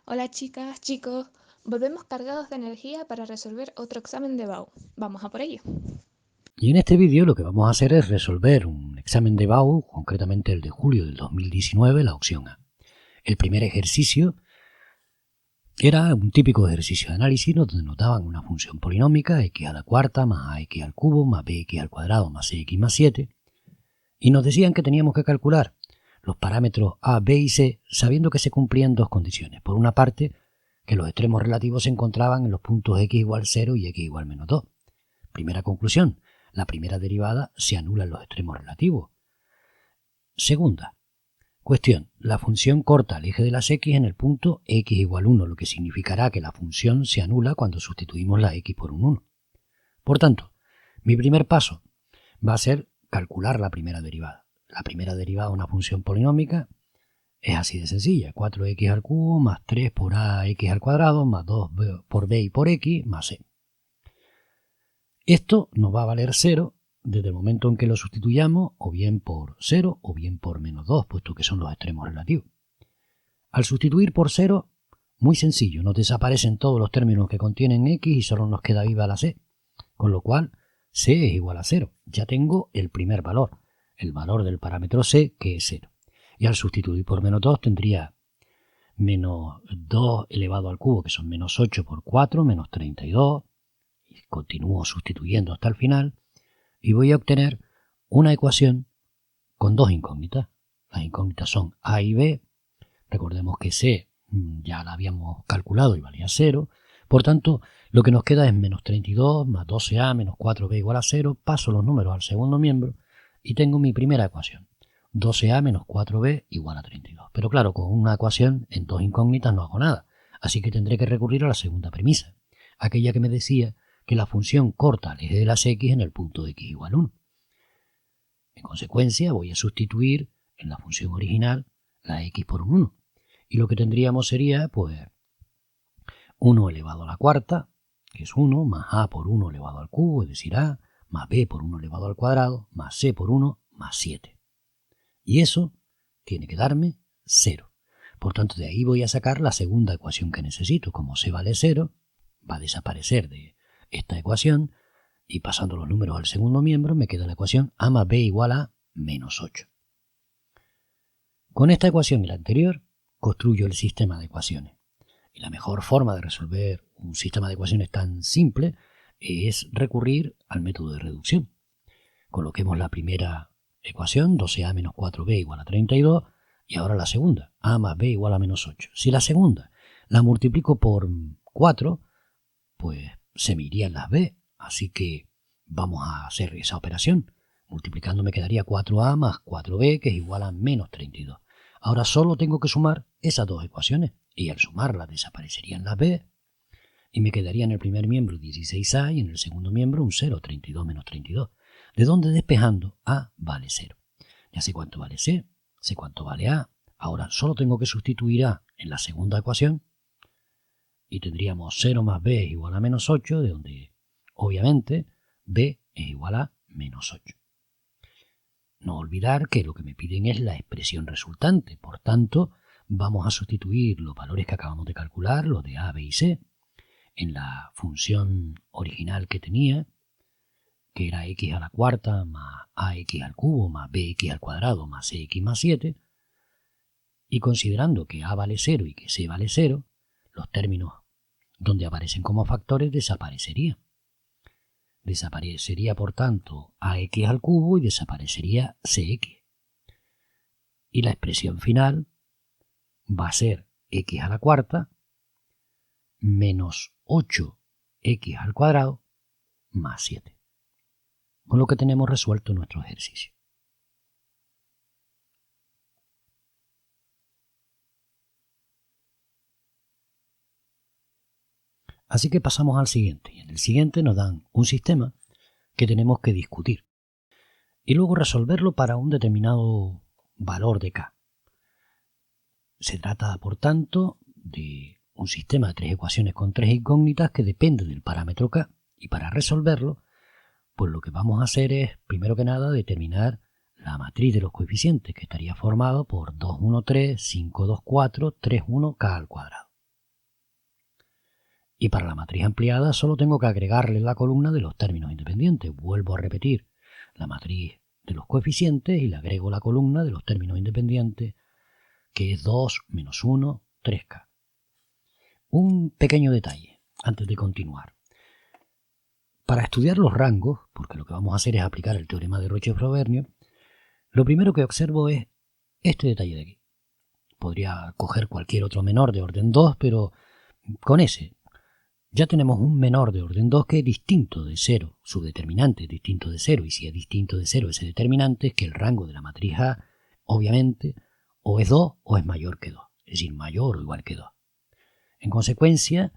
Hola chicas, chicos, volvemos cargados de energía para resolver otro examen de BAU. Vamos a por ello. Y en este vídeo lo que vamos a hacer es resolver un examen de BAU, concretamente el de julio del 2019, la opción A. El primer ejercicio era un típico ejercicio de análisis donde nos daban una función polinómica x a la cuarta más ax al cubo más bx al cuadrado más cx más 7 y nos decían que teníamos que calcular los parámetros a, b y c sabiendo que se cumplían dos condiciones. Por una parte, que los extremos relativos se encontraban en los puntos x igual 0 y x igual menos 2. Primera conclusión, la primera derivada se anula en los extremos relativos. Segunda cuestión, la función corta al eje de las x en el punto x igual 1, lo que significará que la función se anula cuando sustituimos la x por un 1. Por tanto, mi primer paso va a ser calcular la primera derivada. La primera derivada de una función polinómica es así de sencilla, 4x al cubo más 3 por ax al cuadrado más 2 por b y por x más c. Esto nos va a valer 0 desde el momento en que lo sustituyamos o bien por 0 o bien por menos 2, puesto que son los extremos relativos. Al sustituir por 0, muy sencillo, nos desaparecen todos los términos que contienen x y solo nos queda viva la c, con lo cual c es igual a 0. Ya tengo el primer valor, el valor del parámetro c, que es 0. Y al sustituir por menos 2 tendría menos 2 elevado al cubo, que son menos 8 por 4, menos 32. Y continúo sustituyendo hasta el final y voy a obtener una ecuación con dos incógnitas. Las incógnitas son a y b. Recordemos que c ya la habíamos calculado y valía 0. Por tanto, lo que nos queda es menos 32 más 12a menos 4b igual a 0. Paso los números al segundo miembro y tengo mi primera ecuación. 12a menos 4b igual a 32. Pero claro, con una ecuación en dos incógnitas no hago nada. Así que tendré que recurrir a la segunda premisa, aquella que me decía que la función corta al eje de las x en el punto x igual 1. En consecuencia, voy a sustituir en la función original la x por un 1. Y lo que tendríamos sería, pues, 1 elevado a la cuarta, que es 1, más a por 1 elevado al cubo, es decir, a, más b por 1 elevado al cuadrado, más c por 1, más 7. Y eso tiene que darme 0. Por tanto, de ahí voy a sacar la segunda ecuación que necesito. Como c vale 0, va a desaparecer de esta ecuación y pasando los números al segundo miembro me queda la ecuación a más b igual a menos 8. Con esta ecuación y la anterior construyo el sistema de ecuaciones. Y la mejor forma de resolver un sistema de ecuaciones tan simple es recurrir al método de reducción. Coloquemos la primera ecuación, 12a menos 4b igual a 32, y ahora la segunda, a más b igual a menos 8. Si la segunda la multiplico por 4, pues se me irían las b, así que vamos a hacer esa operación. Multiplicando me quedaría 4a más 4b, que es igual a menos 32. Ahora solo tengo que sumar esas dos ecuaciones, y al sumarlas desaparecerían las b, y me quedaría en el primer miembro 16a y en el segundo miembro un 0, 32 menos 32. De donde despejando a vale 0. Ya sé cuánto vale c, sé cuánto vale a. Ahora solo tengo que sustituir a en la segunda ecuación y tendríamos 0 más b es igual a menos 8, de donde obviamente b es igual a menos 8. No olvidar que lo que me piden es la expresión resultante, por tanto vamos a sustituir los valores que acabamos de calcular, los de a, b y c, en la función original que tenía, que era x a la cuarta más ax al cubo más bx al cuadrado más cx más 7, y considerando que a vale 0 y que c vale 0, los términos donde aparecen como factores desaparecerían. Desaparecería, por tanto, ax al cubo y desaparecería cx. Y la expresión final va a ser x a la cuarta menos 8x al cuadrado más 7. Con lo que tenemos resuelto nuestro ejercicio. Así que pasamos al siguiente. Y en el siguiente nos dan un sistema que tenemos que discutir. Y luego resolverlo para un determinado valor de k. Se trata, por tanto, de un sistema de tres ecuaciones con tres incógnitas que depende del parámetro k. Y para resolverlo, pues lo que vamos a hacer es, primero que nada, determinar la matriz de los coeficientes, que estaría formado por 2, 1, 3, 5, 2, 4, 3, 1, k al cuadrado. Y para la matriz ampliada solo tengo que agregarle la columna de los términos independientes. Vuelvo a repetir la matriz de los coeficientes y le agrego la columna de los términos independientes, que es 2 menos 1, 3k. Un pequeño detalle antes de continuar. Para estudiar los rangos, porque lo que vamos a hacer es aplicar el teorema de Roche-Frobernius, lo primero que observo es este detalle de aquí. Podría coger cualquier otro menor de orden 2, pero con ese ya tenemos un menor de orden 2 que es distinto de 0. Su determinante es distinto de 0, y si es distinto de 0 ese determinante, es que el rango de la matriz A, obviamente, o es 2 o es mayor que 2, es decir, mayor o igual que 2. En consecuencia,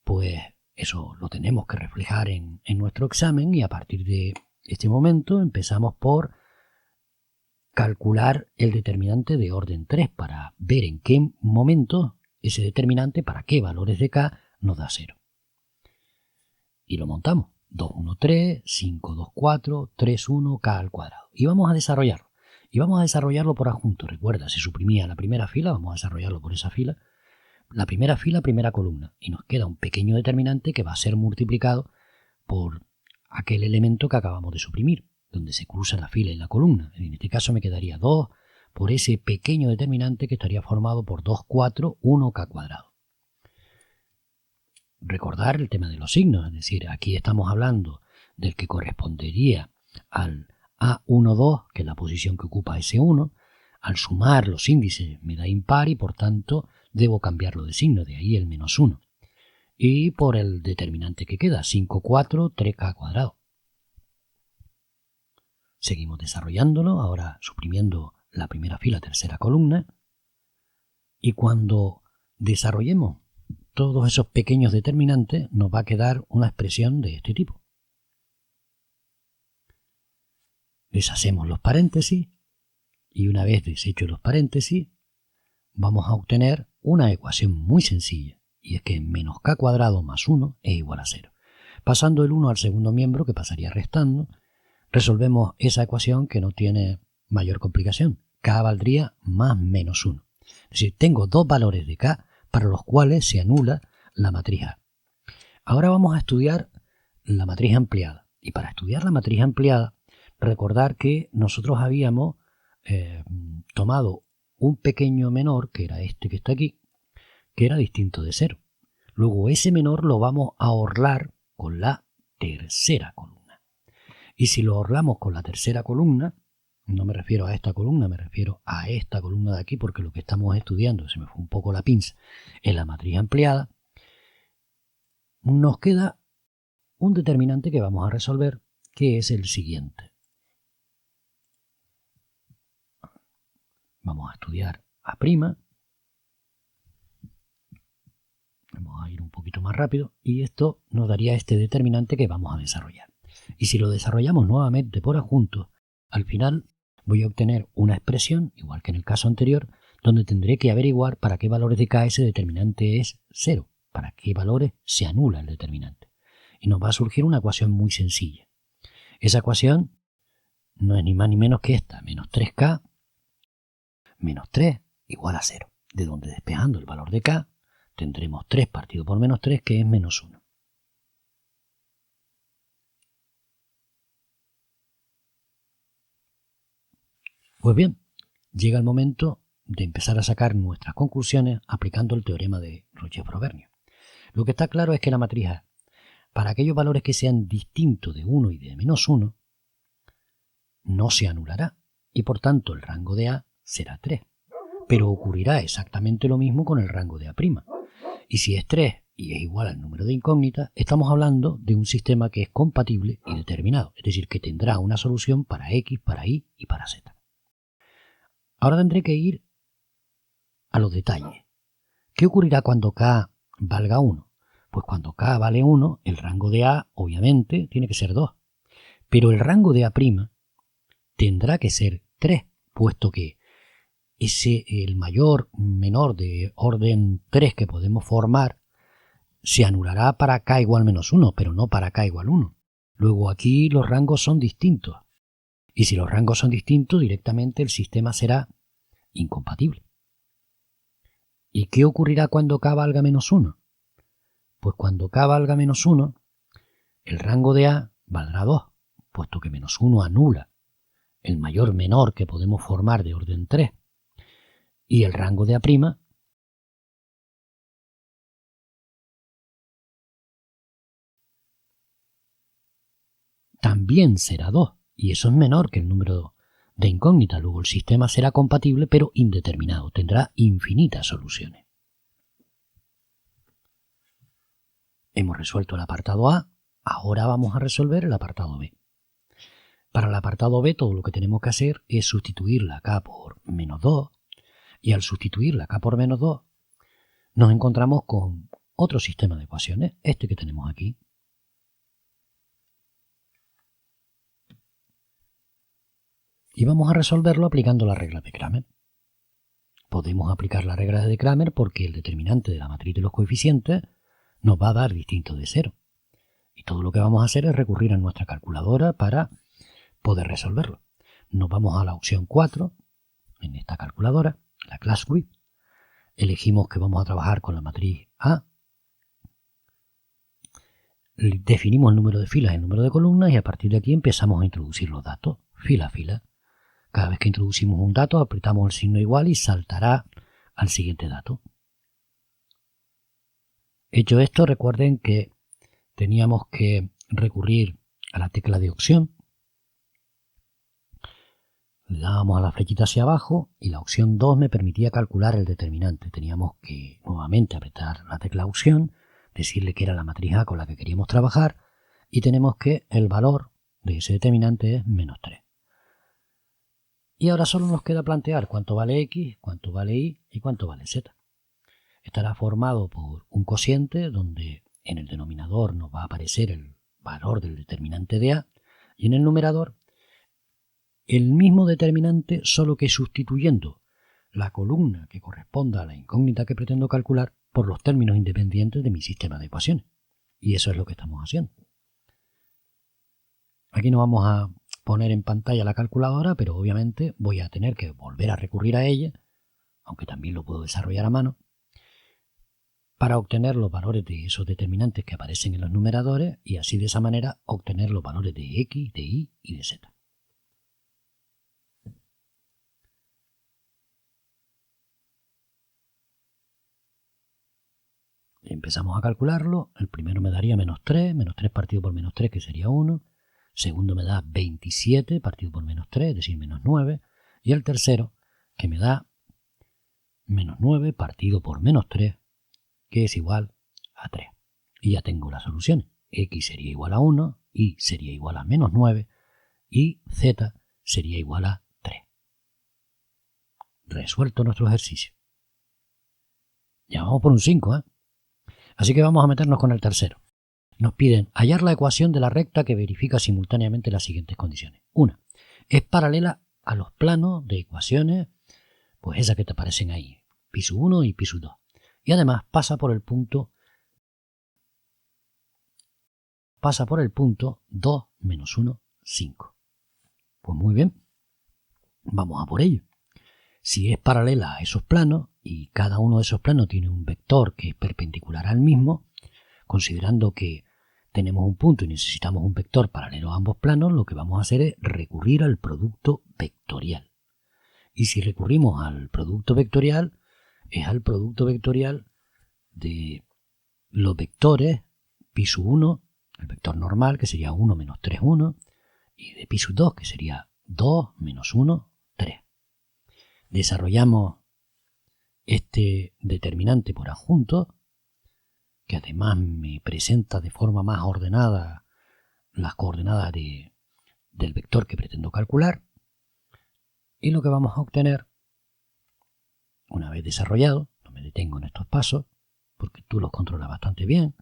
pues eso lo tenemos que reflejar en nuestro examen, y a partir de este momento empezamos por calcular el determinante de orden 3 para ver en qué momento ese determinante, para qué valores de k, nos da 0. Y lo montamos. 2, 1, 3, 5, 2, 4, 3, 1, k al cuadrado. Y vamos a desarrollarlo. Y vamos a desarrollarlo por adjunto. Recuerda, se suprimía la primera fila, vamos a desarrollarlo por esa fila. La primera fila, primera columna. Y nos queda un pequeño determinante que va a ser multiplicado por aquel elemento que acabamos de suprimir, donde se cruza la fila y la columna. En este caso me quedaría 2 por ese pequeño determinante que estaría formado por 2, 4, 1k cuadrado. Recordar el tema de los signos, es decir, aquí estamos hablando del que correspondería al A12, que es la posición que ocupa S1. Al sumar los índices me da impar y por tanto debo cambiarlo de signo, de ahí el menos 1. Y por el determinante que queda, 5, 4, 3k cuadrado. Seguimos desarrollándolo, ahora suprimiendo la primera fila, tercera columna. Y cuando desarrollemos todos esos pequeños determinantes, nos va a quedar una expresión de este tipo. Deshacemos los paréntesis y una vez deshechos los paréntesis, vamos a obtener una ecuación muy sencilla, y es que menos k cuadrado más 1 es igual a 0. Pasando el 1 al segundo miembro, que pasaría restando, resolvemos esa ecuación que no tiene mayor complicación. K valdría más menos 1. Es decir, tengo dos valores de k para los cuales se anula la matriz A. Ahora vamos a estudiar la matriz ampliada. Y para estudiar la matriz ampliada, recordar que nosotros habíamos tomado un pequeño menor, que era este que está aquí, que era distinto de 0. Luego ese menor lo vamos a orlar con la tercera columna. Y si lo orlamos con la tercera columna, no me refiero a esta columna, me refiero a esta columna de aquí, porque lo que estamos estudiando, se me fue un poco la pinza, es la matriz ampliada, nos queda un determinante que vamos a resolver, que es el siguiente. Vamos a estudiar A'. Vamos a ir un poquito más rápido y esto nos daría este determinante que vamos a desarrollar. Y si lo desarrollamos nuevamente por adjunto, al final voy a obtener una expresión, igual que en el caso anterior, donde tendré que averiguar para qué valores de k ese determinante es 0, para qué valores se anula el determinante. Y nos va a surgir una ecuación muy sencilla. Esa ecuación no es ni más ni menos que esta, menos 3k menos 3 igual a 0, de donde despejando el valor de k tendremos 3 partido por menos 3, que es menos 1. Pues bien, llega el momento de empezar a sacar nuestras conclusiones aplicando el teorema de Roche-Frobernius. Lo que está claro es que la matriz A, para aquellos valores que sean distintos de 1 y de menos 1, no se anulará, y por tanto el rango de A será 3. Pero ocurrirá exactamente lo mismo con el rango de A'. Y si es 3 y es igual al número de incógnitas, estamos hablando de un sistema que es compatible y determinado, es decir, que tendrá una solución para X, para Y y para Z. Ahora tendré que ir a los detalles. ¿Qué ocurrirá cuando K valga 1? Pues cuando K vale 1, el rango de A, obviamente, tiene que ser 2. Pero el rango de A' tendrá que ser 3, puesto que el mayor menor de orden 3 que podemos formar se anulará para k igual menos 1, pero no para k igual 1. Luego aquí los rangos son distintos. Y si los rangos son distintos, directamente el sistema será incompatible. ¿Y qué ocurrirá cuando k valga menos 1? Pues cuando k valga menos 1, el rango de A valdrá 2, puesto que menos 1 anula el mayor menor que podemos formar de orden 3. Y el rango de A' también será 2, y eso es menor que el número de incógnita. Luego el sistema será compatible pero indeterminado, tendrá infinitas soluciones. Hemos resuelto el apartado A, ahora vamos a resolver el apartado B. Para el apartado B todo lo que tenemos que hacer es sustituir la k por menos 2, y al sustituir la k por menos 2 nos encontramos con otro sistema de ecuaciones, este que tenemos aquí. Y vamos a resolverlo aplicando la regla de Cramer. Podemos aplicar la regla de Cramer porque el determinante de la matriz de los coeficientes nos va a dar distinto de 0. Y todo lo que vamos a hacer es recurrir a nuestra calculadora para poder resolverlo. Nos vamos a la opción 4 en esta calculadora, la class width. Elegimos que vamos a trabajar con la matriz A. Definimos el número de filas y el número de columnas y a partir de aquí empezamos a introducir los datos, fila a fila. Cada vez que introducimos un dato, apretamos el signo igual y saltará al siguiente dato. Hecho esto, recuerden que teníamos que recurrir a la tecla de opción. Le dábamos a la flechita hacia abajo y la opción 2 me permitía calcular el determinante. Teníamos que nuevamente apretar la tecla opción, decirle que era la matriz A con la que queríamos trabajar y tenemos que el valor de ese determinante es menos 3. Y ahora solo nos queda plantear cuánto vale X, cuánto vale Y y cuánto vale Z. Estará formado por un cociente donde en el denominador nos va a aparecer el valor del determinante de A y en el numerador el mismo determinante, solo que sustituyendo la columna que corresponda a la incógnita que pretendo calcular por los términos independientes de mi sistema de ecuaciones. Y eso es lo que estamos haciendo. Aquí no vamos a poner en pantalla la calculadora, pero obviamente voy a tener que volver a recurrir a ella, aunque también lo puedo desarrollar a mano, para obtener los valores de esos determinantes que aparecen en los numeradores y así de esa manera obtener los valores de X, de Y y de Z. Empezamos a calcularlo. El primero me daría menos 3 partido por menos 3, que sería 1. Segundo me da 27 partido por menos 3, es decir, menos 9. Y el tercero, que me da menos 9 partido por menos 3, que es igual a 3. Y ya tengo las soluciones. X sería igual a 1, Y sería igual a menos 9 y Z sería igual a 3. Resuelto nuestro ejercicio. Ya vamos por un 5, ¿eh? Así que vamos a meternos con el tercero. Nos piden hallar la ecuación de la recta que verifica simultáneamente las siguientes condiciones. Una, es paralela a los planos de ecuaciones, pues esas que te aparecen ahí, piso 1 y piso 2. Y además pasa por el punto 2 menos 1, 5. Pues muy bien, vamos a por ello. Si es paralela a esos planos y cada uno de esos planos tiene un vector que es perpendicular al mismo, considerando que tenemos un punto y necesitamos un vector paralelo a ambos planos, lo que vamos a hacer es recurrir al producto vectorial. Y si recurrimos al producto vectorial, es al producto vectorial de los vectores piso 1, el vector normal, que sería 1 menos 3, 1, y de piso 2, que sería 2 menos 1, 3. Desarrollamos este determinante por adjunto, que además me presenta de forma más ordenada las coordenadas del vector que pretendo calcular. Y lo que vamos a obtener, una vez desarrollado, no me detengo en estos pasos, porque tú los controlas bastante bien,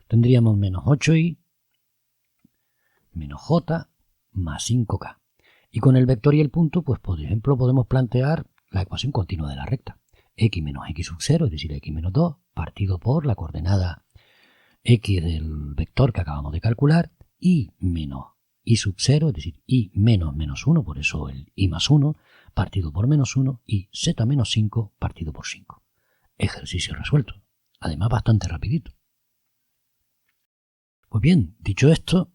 tendríamos menos 8y menos j más 5k. Y con el vector y el punto, pues por ejemplo podemos plantear la ecuación continua de la recta. X menos x sub 0, es decir, x menos 2, partido por la coordenada x del vector que acabamos de calcular, y menos y sub 0, es decir, y menos menos 1, por eso el y más 1, partido por menos 1, y z menos 5, partido por 5. Ejercicio resuelto. Además, bastante rapidito. Pues bien, dicho esto,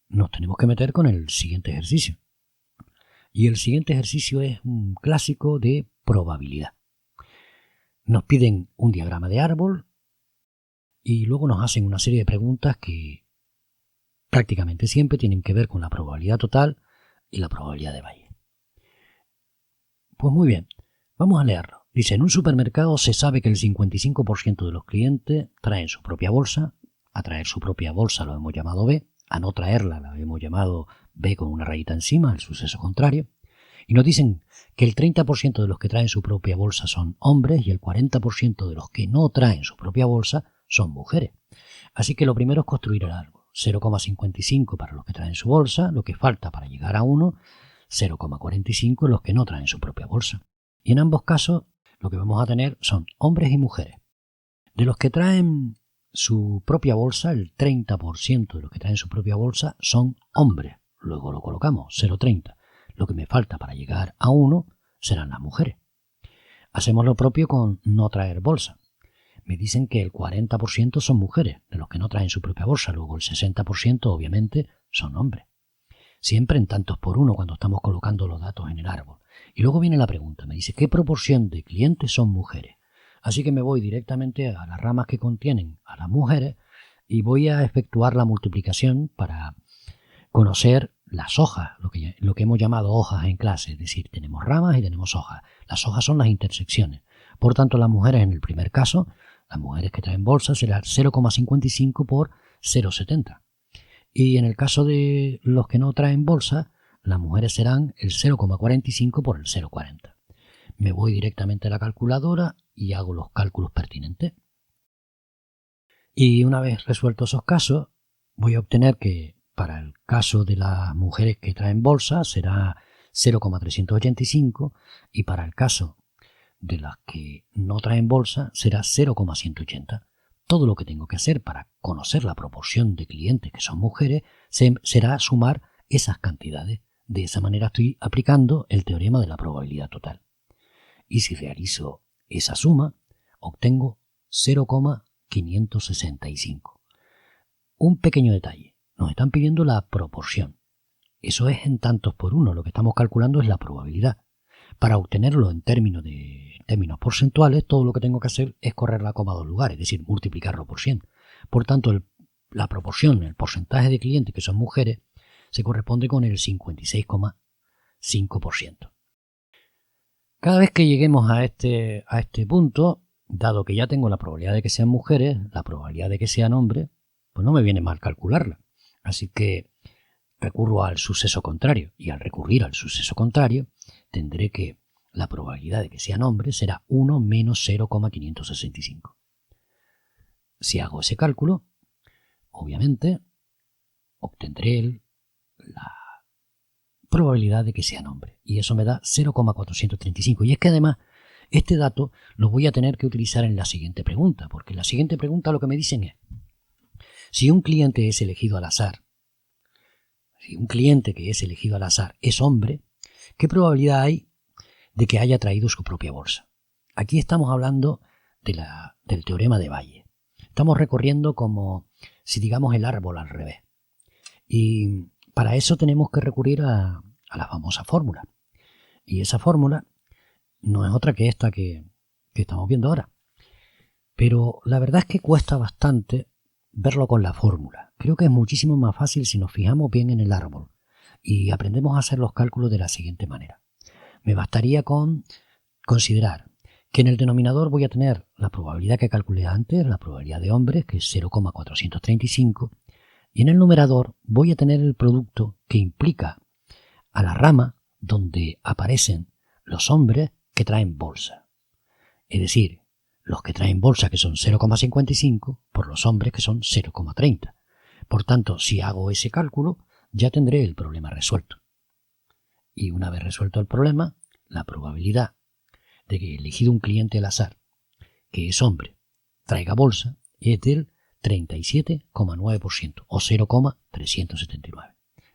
nos tenemos que meter con el siguiente ejercicio. Y el siguiente ejercicio es un clásico de probabilidad. Nos piden un diagrama de árbol y luego nos hacen una serie de preguntas que prácticamente siempre tienen que ver con la probabilidad total y la probabilidad de valle. Pues muy bien, vamos a leerlo. Dice, en un supermercado se sabe que el 55% de los clientes traen su propia bolsa. A traer su propia bolsa lo hemos llamado B. A no traerla la hemos llamado B con una rayita encima, el suceso contrario. Y nos dicen que el 30% de los que traen su propia bolsa son hombres y el 40% de los que no traen su propia bolsa son mujeres. Así que lo primero es construir el árbol. 0,55 para los que traen su bolsa, lo que falta para llegar a 1, 0,45 los que no traen su propia bolsa. Y en ambos casos lo que vamos a tener son hombres y mujeres. De los que traen su propia bolsa, el 30% de los que traen su propia bolsa son hombres. Luego lo colocamos, 0,30. Lo que me falta para llegar a 1 serán las mujeres. Hacemos lo propio con no traer bolsa. Me dicen que el 40% son mujeres, de los que no traen su propia bolsa. Luego el 60% obviamente son hombres. Siempre en tantos por uno cuando estamos colocando los datos en el árbol. Y luego viene la pregunta, me dice, ¿qué proporción de clientes son mujeres? Así que me voy directamente a las ramas que contienen a las mujeres y voy a efectuar la multiplicación para conocer las hojas, lo que hemos llamado hojas en clase. Es decir, tenemos ramas y tenemos hojas. Las hojas son las intersecciones. Por tanto, las mujeres en el primer caso, las mujeres que traen bolsa será 0,55 por 0,70. Y en el caso de los que no traen bolsa, las mujeres serán el 0,45 por el 0,40. Me voy directamente a la calculadora y hago los cálculos pertinentes. Y una vez resueltos esos casos, voy a obtener que para el caso de las mujeres que traen bolsa será 0,385 y para el caso de las que no traen bolsa será 0,180. Todo lo que tengo que hacer para conocer la proporción de clientes que son mujeres será sumar esas cantidades. De esa manera estoy aplicando el teorema de la probabilidad total. Y si realizo esa suma, obtengo 0,565. Un pequeño detalle. Nos están pidiendo la proporción. Eso es en tantos por uno. Lo que estamos calculando es la probabilidad. Para obtenerlo en términos porcentuales, todo lo que tengo que hacer es correr la coma a 2 lugares, es decir, multiplicarlo por 100. Por tanto, la proporción, el porcentaje de clientes que son mujeres, se corresponde con el 56,5%. Cada vez que lleguemos a este punto, dado que ya tengo la probabilidad de que sean mujeres, la probabilidad de que sean hombres, pues no me viene mal calcularla. Así que recurro al suceso contrario. Y al recurrir al suceso contrario, tendré que la probabilidad de que sean hombres será 1 menos 0,565. Si hago ese cálculo, obviamente obtendré la probabilidad de que sean hombres. Y eso me da 0,435. Y es que además este dato lo voy a tener que utilizar en la siguiente pregunta, porque en la siguiente pregunta lo que me dicen es, si un cliente es elegido al azar, es hombre, ¿qué probabilidad hay de que haya traído su propia bolsa? Aquí estamos hablando del teorema de Valle. Estamos recorriendo como si digamos el árbol al revés. Y para eso tenemos que recurrir a la famosa fórmula. Y esa fórmula no es otra que esta que estamos viendo ahora. Pero la verdad es que cuesta bastante verlo con la fórmula. Creo que es muchísimo más fácil si nos fijamos bien en el árbol y aprendemos a hacer los cálculos de la siguiente manera. Me bastaría con considerar que en el denominador voy a tener la probabilidad que calculé antes, la probabilidad de hombres, que es 0,435, y en el numerador voy a tener el producto que implica a la rama donde aparecen los hombres que traen bolsa. Es decir, los que traen bolsa, que son 0,55, por los hombres, que son 0,30. Por tanto, si hago ese cálculo, ya tendré el problema resuelto. Y una vez resuelto el problema, la probabilidad de que elegido un cliente al azar, que es hombre, traiga bolsa, es del 37,9% o 0,379.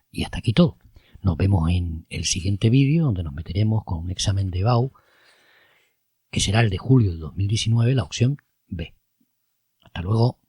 Y hasta aquí todo. Nos vemos en el siguiente vídeo, donde nos meteremos con un examen de BAU, que será el de julio de 2019, la opción B. Hasta luego.